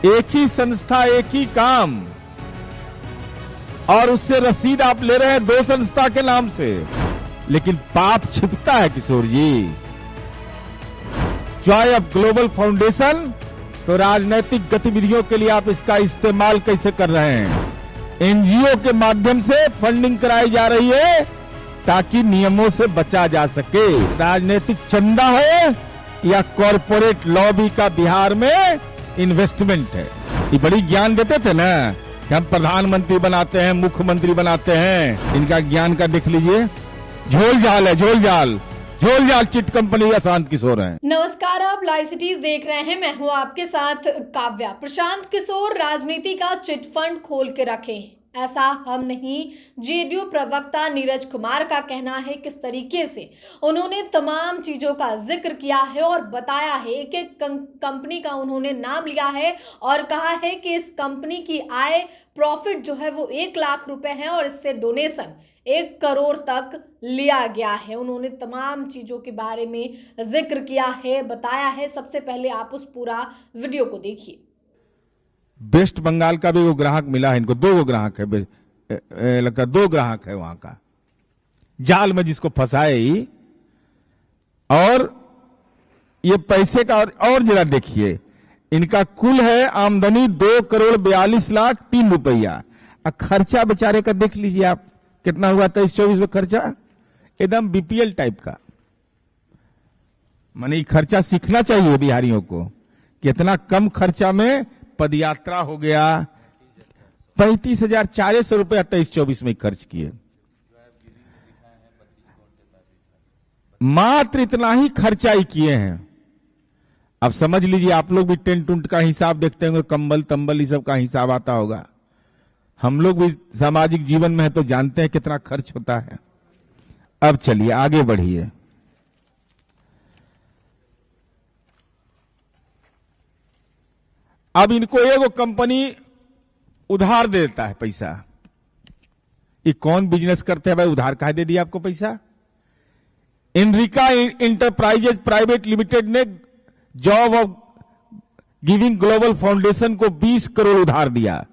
एक ही संस्था, एक ही काम, और उससे रसीद आप ले रहे हैं दो संस्था के नाम से। लेकिन पाप छिपता है किशोर जी। जॉय ऑफ ग्लोबल फाउंडेशन, तो राजनैतिक गतिविधियों के लिए आप इसका इस्तेमाल कैसे कर रहे हैं? एनजीओ के माध्यम से फंडिंग कराई जा रही है ताकि नियमों से बचा जा सके। राजनीतिक चंदा है या कॉरपोरेट लॉबी का बिहार में इन्वेस्टमेंट है? ये बड़ी ज्ञान देते थे ना कि हम प्रधानमंत्री बनाते हैं, मुख्यमंत्री बनाते हैं। इनका ज्ञान का देख लीजिए, झोल जाल है, झोल जाल चिट कंपनी प्रशांत किशोर हैं। नमस्कार, आप लाइव सिटीज देख रहे हैं। मैं हूं आपके साथ काव्या। प्रशांत किशोर राजनीति का चिट फंड खोल के रखे, ऐसा हम नहीं, जेडीयू प्रवक्ता नीरज कुमार का कहना है। किस तरीके से उन्होंने तमाम चीजों का जिक्र किया है और बताया है कि कंपनी का उन्होंने नाम लिया है और कहा है कि इस कंपनी की आय, प्रॉफिट जो है वो 1 लाख रुपए है और इससे डोनेशन 1 करोड़ तक लिया गया है। उन्होंने तमाम चीजों के बारे में जिक्र किया है, बताया है। सबसे पहले आप उस पूरा वीडियो को देखिए। वेस्ट बंगाल का भी वो ग्राहक मिला है इनको, 2 ग्राहक है, लगता है 2 ग्राहक है वहां का, जाल में जिसको फंसाए ही। और ये पैसे का और जरा देखिए, इनका कुल है आमदनी 2,42,03 रुपया। खर्चा बेचारे का देख लीजिए आप कितना हुआ 23-24 में खर्चा, एकदम बीपीएल टाइप का। माने खर्चा सीखना चाहिए बिहारियों को कि इतना कम खर्चा में पदयात्रा हो गया। 35,400 रुपया 23-24 में खर्च किए। मात्र इतना ही खर्चा ही किए हैं। अब समझ लीजिए, आप लोग भी टेंट उंट का हिसाब देखते होंगे, कंबल तंबल ये सब का हिसाब आता होगा। हम लोग भी सामाजिक जीवन में है तो जानते हैं कितना खर्च होता है। अब चलिए आगे बढ़िए। अब इनको एगो कंपनी उधार दे देता है पैसा। ये कौन बिजनेस करते हैं भाई, उधार काहे दे दिया आपको पैसा? एनरिका इंटरप्राइजेज प्राइवेट लिमिटेड ने job of giving global foundation को 20 करोड़ उधार दिया।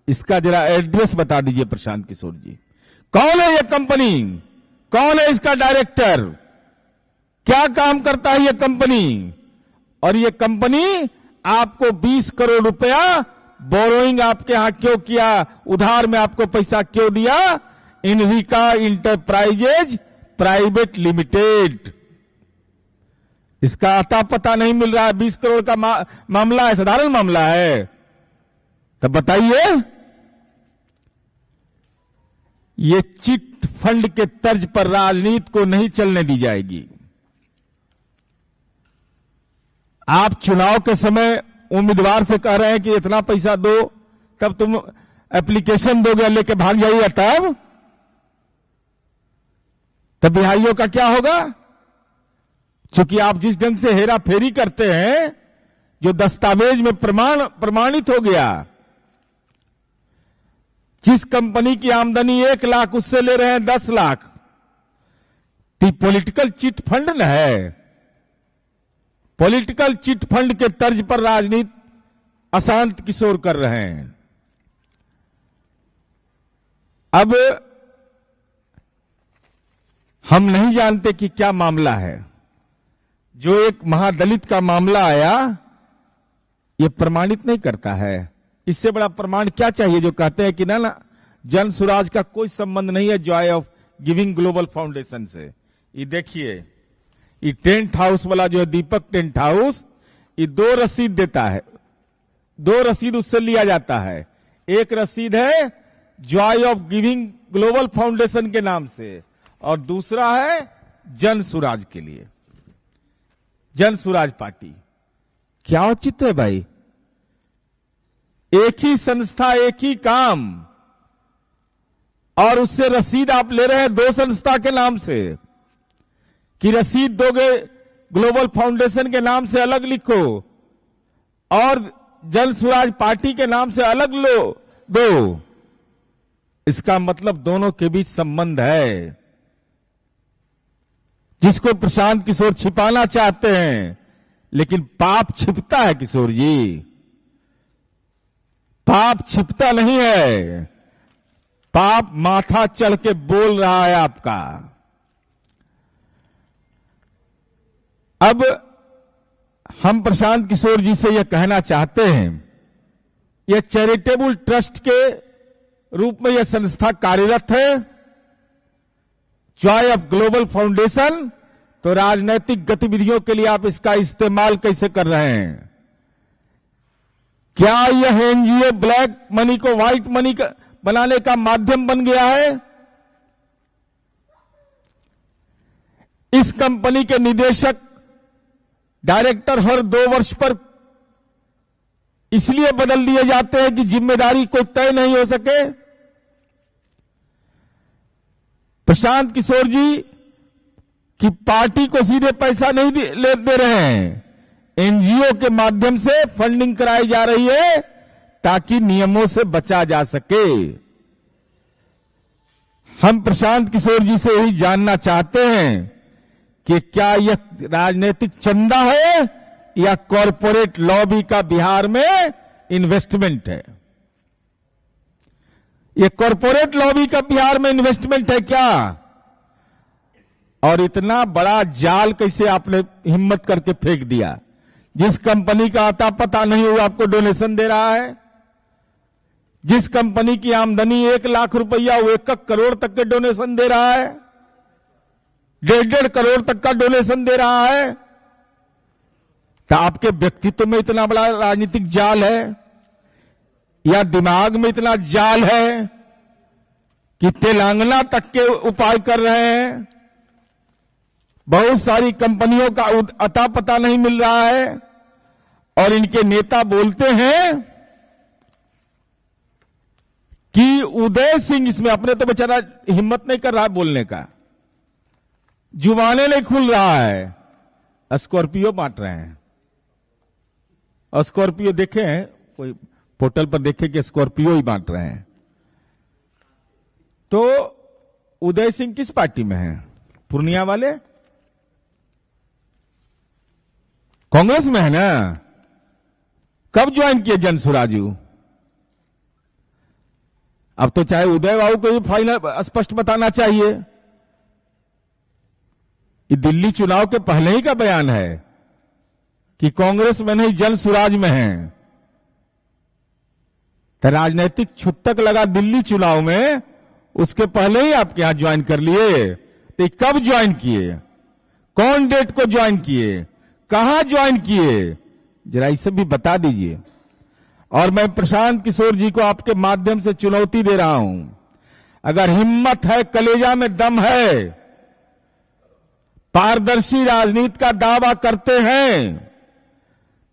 इसका जरा एड्रेस बता दीजिए प्रशांत किशोर जी। कौन है ये कंपनी, कौन है इसका डायरेक्टर, क्या काम करता है ये कंपनी? और ये कंपनी आपको 20 करोड़ रुपया बोरोइंग आपके यहां क्यों किया, उधार में आपको पैसा क्यों दिया? एनरिका इंटरप्राइजेज प्राइवेट लिमिटेड। इसका अता पता नहीं मिल रहा है। 20 करोड़ का मामला है, साधारण मामला है? तब बताइए, ये चिट फंड के तर्ज पर राजनीति को नहीं चलने दी जाएगी। आप चुनाव के समय उम्मीदवार से कह रहे हैं कि इतना पैसा दो, तब तुम एप्लीकेशन दोगे, लेके भाग जाइएगा, तब बिहारियों का क्या होगा? क्योंकि आप जिस ढंग से हेरा फेरी करते हैं, जो दस्तावेज में प्रमाणित हो गया, जिस कंपनी की आमदनी 1 लाख उससे ले रहे हैं 10 लाख। तो पॉलिटिकल चिट फंड न है। पॉलिटिकल चिट फंड के तर्ज पर राजनीति अशांत किशोर कर रहे हैं। अब हम नहीं जानते कि क्या मामला है। जो एक महादलित का मामला आया, यह प्रमाणित नहीं करता है। इससे बड़ा प्रमाण क्या चाहिए जो कहते हैं कि ना जन सुराज का कोई संबंध नहीं है Joy of giving global foundation से। ये देखिए, ये टेंट हाउस वाला जो है दीपक टेंट हाउस, ये 2 रसीद देता है। 2 रसीद उससे लिया जाता है। एक रसीद है Joy of giving global foundation के नाम से, और दूसरा है जन सुराज के लिए, जन सुराज पार्टी। क्या औचित्य है भाई? एक ही संस्था, एक ही काम, और उससे रसीद आप ले रहे हैं 2 संस्था के नाम से। कि रसीद दोगे ग्लोबल फाउंडेशन के नाम से अलग लिखो और जन सुराज पार्टी के नाम से अलग दो। इसका मतलब दोनों के बीच संबंध है, जिसको प्रशांत किशोर छिपाना चाहते हैं। लेकिन पाप छिपता है किशोर जी। पाप छिपता नहीं है, पाप माथा चढ़ के बोल रहा है आपका। अब हम प्रशांत किशोर जी से यह कहना चाहते हैं, यह चैरिटेबल ट्रस्ट के रूप में यह संस्था कार्यरत है, जॉय ऑफ ग्लोबल फाउंडेशन। तो राजनीतिक गतिविधियों के लिए आप इसका इस्तेमाल कैसे कर रहे हैं? क्या यह एनजीओ ब्लैक मनी को व्हाइट मनी बनाने का माध्यम बन गया है? इस कंपनी के निदेशक डायरेक्टर हर 2 वर्ष पर इसलिए बदल दिए जाते हैं कि जिम्मेदारी कोई तय नहीं हो सके। प्रशांत किशोर जी की पार्टी को सीधे पैसा नहीं दे रहे हैं, एनजीओ के माध्यम से फंडिंग कराई जा रही है ताकि नियमों से बचा जा सके। हम प्रशांत किशोर जी से यही जानना चाहते हैं कि क्या यह राजनीतिक चंदा है या कॉरपोरेट लॉबी का बिहार में इन्वेस्टमेंट है? यह कॉरपोरेट लॉबी का बिहार में इन्वेस्टमेंट है क्या? और इतना बड़ा जाल कैसे आपने हिम्मत करके फेंक दिया? जिस कंपनी का आता पता नहीं वो आपको डोनेशन दे रहा है, जिस कंपनी की आमदनी 1 लाख रुपया वो 1 करोड़ तक के डोनेशन दे रहा है, 1.5 करोड़ तक का डोनेशन दे रहा है। तो आपके व्यक्तित्व में इतना बड़ा राजनीतिक जाल है या दिमाग में इतना जाल है कि तेलंगाना तक के उपाय कर रहे हैं? बहुत सारी कंपनियों का अता पता नहीं मिल रहा है और इनके नेता बोलते हैं कि उदय सिंह इसमें, अपने तो बेचारा हिम्मत नहीं कर रहा बोलने का, जुबाने नहीं खुल रहा है, स्कॉर्पियो बांट रहे हैं। और स्कॉर्पियो देखे हैं, कोई पोर्टल पर देखे कि स्कॉर्पियो ही बांट रहे हैं। तो उदय सिंह किस पार्टी में है? पूर्णिया वाले कांग्रेस में है ना? कब ज्वाइन किए जन सुराजू? अब तो चाहे उदय बाबू को भी फाइनल स्पष्ट बताना चाहिए। ये दिल्ली चुनाव के पहले ही का बयान है कि कांग्रेस में नहीं जन सुराज में है। तो राजनीतिक छुतक लगा दिल्ली चुनाव में, उसके पहले ही आपके यहां ज्वाइन कर लिए। तो कब ज्वाइन किए? कौन डेट को ज्वाइन किए? कहां ज्वाइन किए? जरा इसे भी बता दीजिए। और मैं प्रशांत किशोर जी को आपके माध्यम से चुनौती दे रहा हूं, अगर हिम्मत है, कलेजा में दम है, पारदर्शी राजनीति का दावा करते हैं,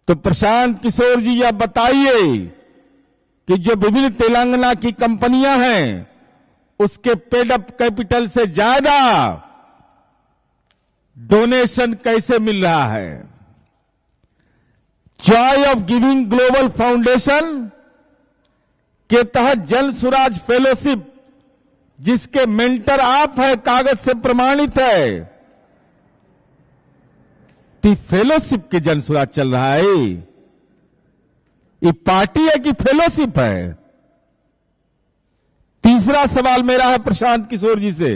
तो प्रशांत किशोर जी यह बताइए कि जो विभिन्न तेलंगाना की कंपनियां हैं उसके पेड अप कैपिटल से ज्यादा डोनेशन कैसे मिल रहा है? Joy of giving global foundation के तहत जन सुराज फेलोशिप, जिसके मेंटर आप हैं, कागज से प्रमाणित है, तो फेलोशिप के जन सुराज चल रहा है। ये पार्टी है कि फेलोशिप है? तीसरा सवाल मेरा है प्रशांत किशोर जी से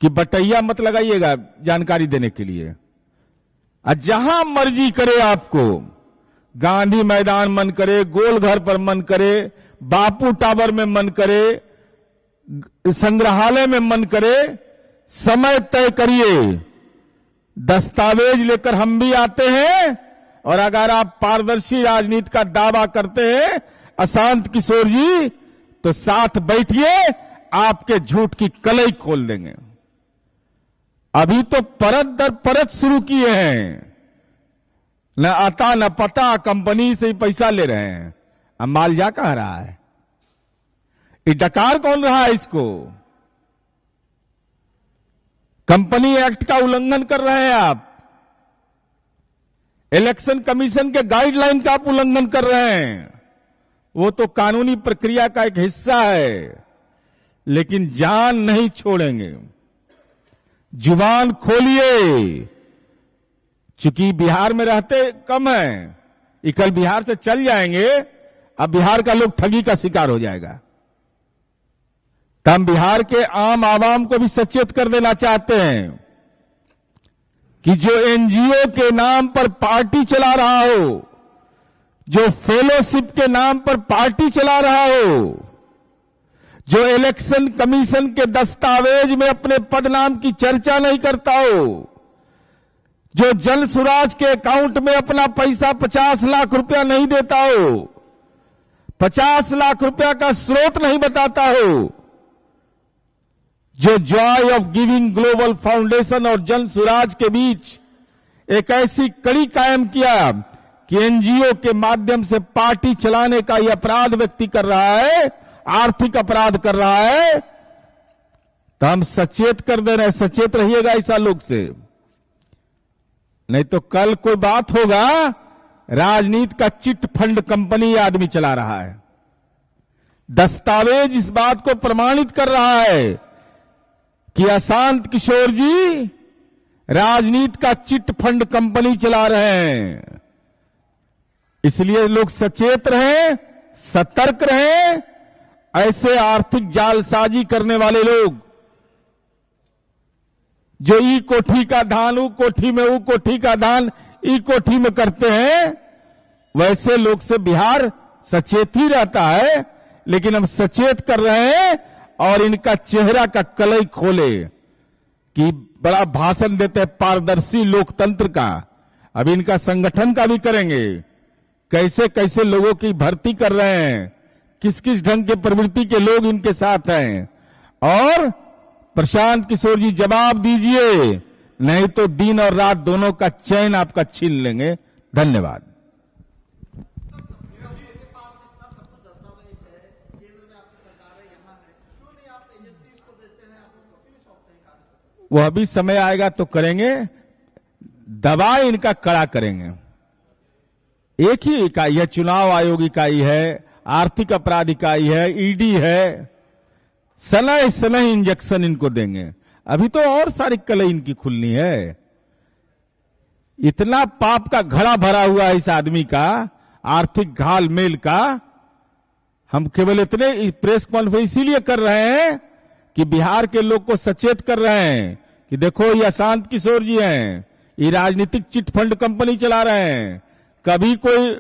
कि बटैया मत लगाइएगा जानकारी देने के लिए। जहां मर्जी करे आपको, गांधी मैदान मन करे, गोल घर पर मन करे, बापू टावर में मन करे, संग्रहालय में मन करे, समय तय करिए। दस्तावेज लेकर हम भी आते हैं, और अगर आप पारदर्शी राजनीति का दावा करते हैं अशांत किशोर जी, तो साथ बैठिए, आपके झूठ की कलई खोल देंगे। अभी तो परत दर परत शुरू किए हैं, न आता न पता, कंपनी से ही पैसा ले रहे हैं। अब माल जा कहां रहा है? ये डकार कौन रहा है इसको? कंपनी एक्ट का उल्लंघन कर रहे हैं आप, इलेक्शन कमीशन के गाइडलाइन का आप उल्लंघन कर रहे हैं। वो तो कानूनी प्रक्रिया का एक हिस्सा है, लेकिन जान नहीं छोड़ेंगे। जुबान खोलिए, चूंकि बिहार में रहते कम हैं, ये कल बिहार से चल जाएंगे, अब बिहार का लोग ठगी का शिकार हो जाएगा। तो हम बिहार के आम आवाम को भी सचेत कर देना चाहते हैं कि जो एनजीओ के नाम पर पार्टी चला रहा हो, जो फेलोशिप के नाम पर पार्टी चला रहा हो, जो इलेक्शन कमीशन के दस्तावेज में अपने पदनाम की चर्चा नहीं करता हो, जो जन सुराज के अकाउंट में अपना पैसा 50 लाख रुपया नहीं देता हो, 50 लाख रुपया का स्रोत नहीं बताता हो, जो Joy of giving global foundation और जन सुराज के बीच एक ऐसी कड़ी कायम किया कि एनजीओ के माध्यम से पार्टी चलाने का यह अपराध व्यक्ति कर रहा है, आर्थिक अपराध कर रहा है, तो हम सचेत कर दे रहे हैं, सचेत रहिएगा ऐसा लोग से। नहीं तो कल कोई बात होगा, राजनीति का चिट फंड कंपनी आदमी चला रहा है। दस्तावेज इस बात को प्रमाणित कर रहा है कि अशांत किशोर जी राजनीति का चिट फंड कंपनी चला रहे हैं। इसलिए लोग सचेत रहें, सतर्क रहें। ऐसे आर्थिक जालसाजी करने वाले लोग जो ई कोठी का धान ऊ कोठी में, ऊ कोठी का धान ई कोठी में करते हैं, वैसे लोग से बिहार सचेत ही रहता है। लेकिन हम सचेत कर रहे हैं और इनका चेहरा का कलई खोले कि बड़ा भाषण देते हैं पारदर्शी लोकतंत्र का। अब इनका संगठन का भी करेंगे, कैसे कैसे लोगों की भर्ती कर रहे हैं, किस किस ढंग के प्रवृत्ति के लोग इनके साथ हैं। और प्रशांत किशोर जी जवाब दीजिए, नहीं तो दिन और रात दोनों का चैन आपका छीन लेंगे। धन्यवाद। वो अभी समय आएगा तो करेंगे, दबाए इनका कड़ा करेंगे। एक ही इकाई है, चुनाव आयोग इकाई है, आर्थिक अपराध इकाई है, ईडी है, सनय सनय इंजेक्शन इनको देंगे। अभी तो और सारी कलई इनकी खुलनी है। इतना पाप का घड़ा भरा हुआ है इस आदमी का, आर्थिक घाल मेल का। हम केवल इतने प्रेस कॉन्फ्रेंस इसीलिए कर रहे हैं कि बिहार के लोग को सचेत कर रहे हैं कि देखो ये अशांत किशोर जी हैं, ये राजनीतिक चिट फंड कंपनी चला रहे हैं। कभी कोई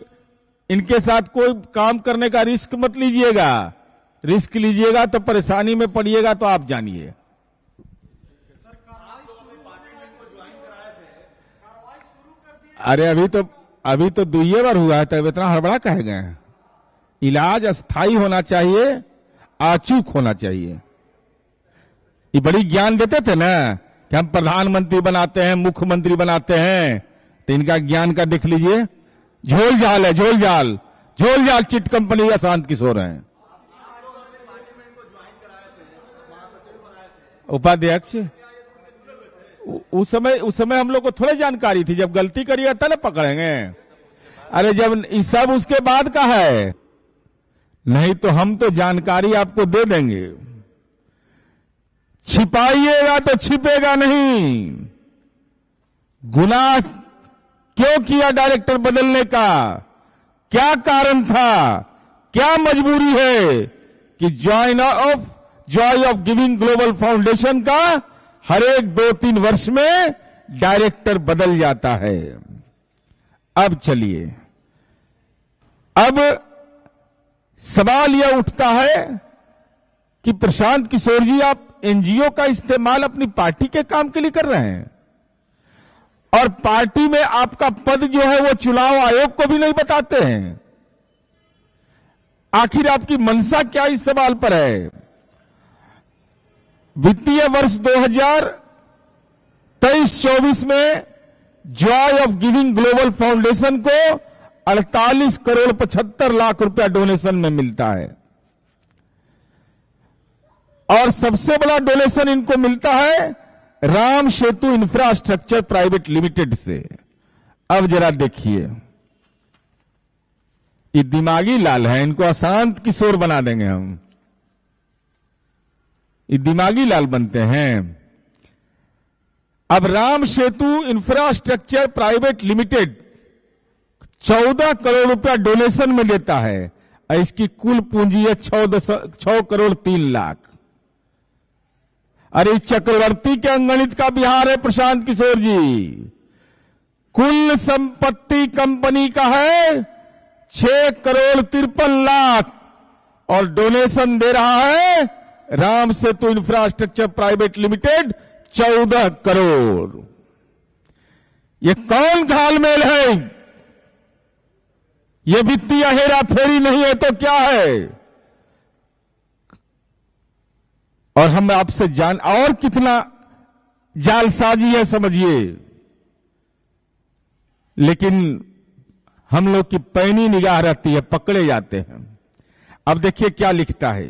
इनके साथ कोई काम करने का रिस्क मत लीजिएगा। रिस्क लीजिएगा तो परेशानी में पड़िएगा, तो आप जानिए। अरे अभी तो दुइये बार हुआ है, तब इतना हड़बड़ा कहे गए। इलाज अस्थाई होना चाहिए, अचूक होना चाहिए। ये बड़ी ज्ञान देते थे ना कि हम प्रधानमंत्री बनाते हैं, मुख्यमंत्री बनाते हैं, तो इनका ज्ञान का देख लीजिए। झोल जाल है, झोल जाल, झोल जाल चिट कंपनी अशांत किशोर हैं। उपाध्यक्ष उस समय हम लोग को थोड़ी जानकारी थी, जब गलती करिएगा तब ना पकड़ेंगे। अरे जब ये सब उसके बाद का है, नहीं तो हम तो जानकारी आपको दे देंगे। छिपाइएगा तो छिपेगा नहीं। गुनाह क्यों किया डायरेक्टर बदलने का, क्या कारण था, क्या मजबूरी है कि Joy of giving global foundation का हर एक 2-3 वर्ष में डायरेक्टर बदल जाता है। अब चलिए, अब सवाल यह उठता है कि प्रशांत किशोर जी आप एनजीओ का इस्तेमाल अपनी पार्टी के काम के लिए कर रहे हैं और पार्टी में आपका पद जो है वो चुनाव आयोग को भी नहीं बताते हैं। आखिर आपकी मंशा क्या इस सवाल पर है? वित्तीय वर्ष 2023-24 में Joy of giving global foundation को 48 करोड़ 75 लाख रुपया डोनेशन में मिलता है और सबसे बड़ा डोनेशन इनको मिलता है Ram Setu infrastructure private limited से। अब जरा देखिए, ये दिमागी लाल है, इनको अशांत किशोर बना देंगे हम। ये दिमागी लाल बनते हैं। अब Ram Setu infrastructure private limited 14 crore रुपया डोनेशन में देता है और इसकी कुल पूंजी है 6 करोड़ 3 लाख। अरे इस चक्रवर्ती के अंगणित का बिहार है प्रशांत किशोर जी। कुल संपत्ति कंपनी का है 6 करोड़ 53 लाख और डोनेशन दे रहा है Ram Setu infrastructure private limited 14 crore. ये कौन घालमेल है? ये वित्तीय हेराफेरी नहीं है तो क्या है? और हम आपसे जान और कितना जालसाजी है समझिए। लेकिन हम लोग की पैनी निगाह रहती है, पकड़े जाते हैं। अब देखिए क्या लिखता है।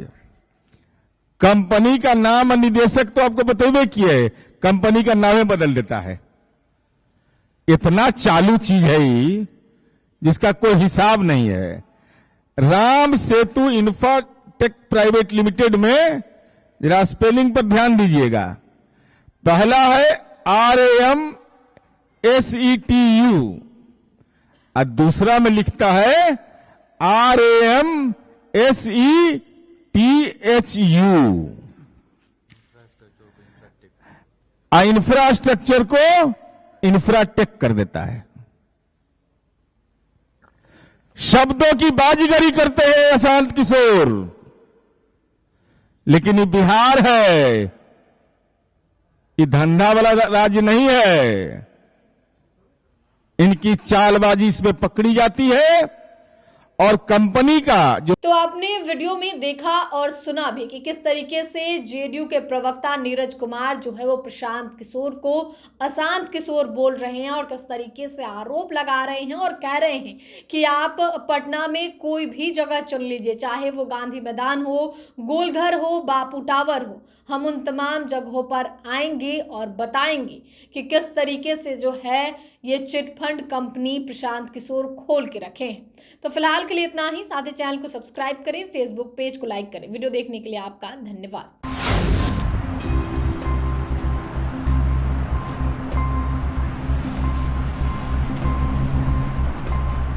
कंपनी का नाम और निदेशक तो आपको बतौबे किए, कंपनी का नाम बदल देता है। इतना चालू चीज है ही जिसका कोई हिसाब नहीं है। Ram Setu Infratech private limited में जरा स्पेलिंग पर ध्यान दीजिएगा। पहला है RAMSETU और दूसरा में लिखता है RAMSETHU। इंफ्रास्ट्रक्चर को इंफ्राटेक कर देता है। शब्दों की बाजीगरी करते हैं प्रशांत किशोर। लेकिन ये बिहार है, ये धंधा वाला राज्य नहीं है। इनकी चालबाजी इसमें पकड़ी जाती है और कंपनी का जो तो आपने वीडियो में देखा और सुना भी कि किस तरीके से जेडीयू के प्रवक्ता नीरज कुमार जो है वो प्रशांत किशोर को अशांत किशोर बोल रहे हैं और किस तरीके से आरोप लगा रहे हैं और कह रहे हैं कि आप पटना में कोई भी जगह चुन लीजिए, चाहे वो गांधी मैदान हो, गोलघर हो, बापू टावर हो, हम उन तमाम जगहों पर आएंगे और बताएंगे कि किस तरीके से जो है ये चिटफंड कंपनी प्रशांत किशोर खोल के रखे हैं। तो फिलहाल के लिए इतना ही। साथ ही चैनल को सब्सक्राइब करें, फेसबुक पेज को लाइक करें। वीडियो देखने के लिए आपका धन्यवाद।